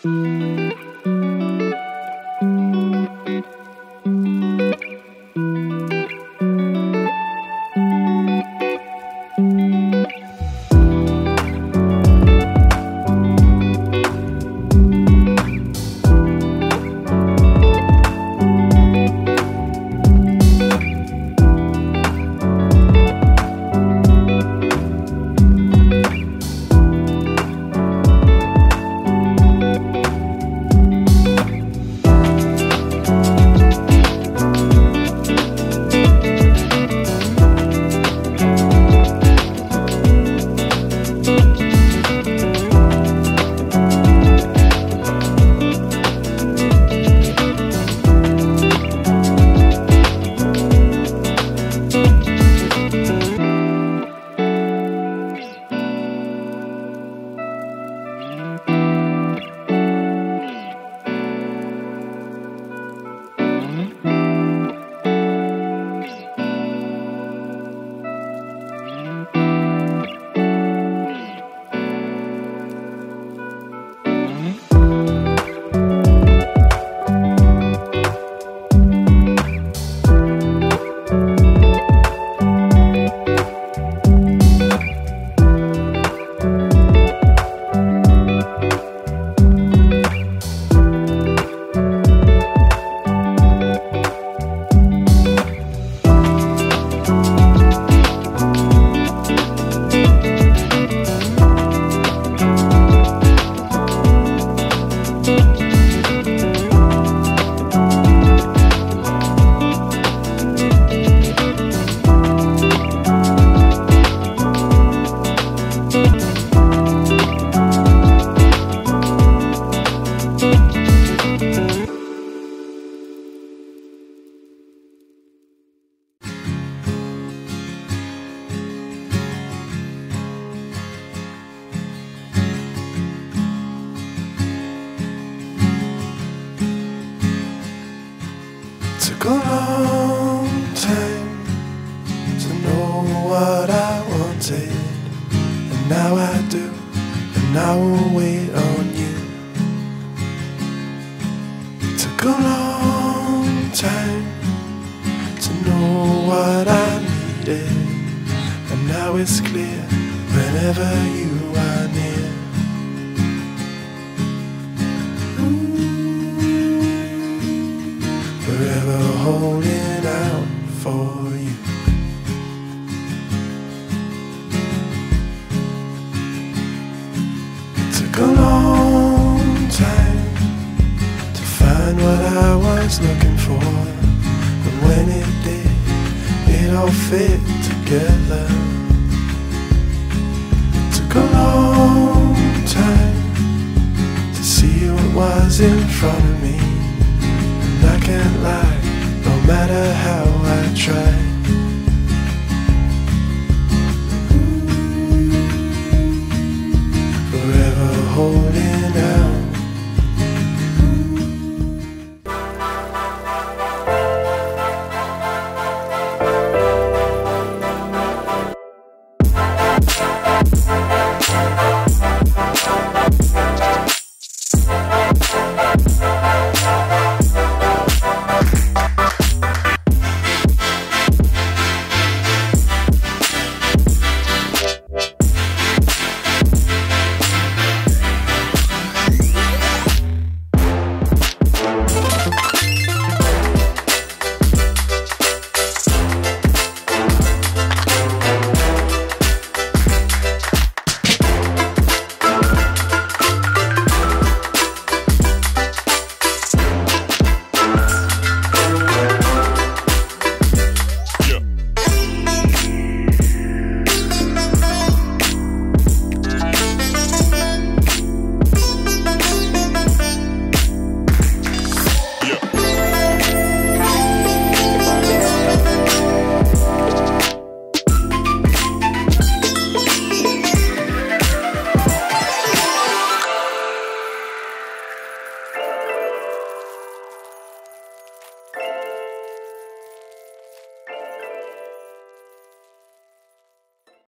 Took a long time to know what I wanted, and now I do, and I will wait on you. It took a long time to know what I needed, and now it's clear whenever you are near. Forever holding out for you. It took a long time to find what I was looking for, and when it did, it all fit together. It took a long time to see what was in front of me, and I can't lie, no matter how I try. Forever holding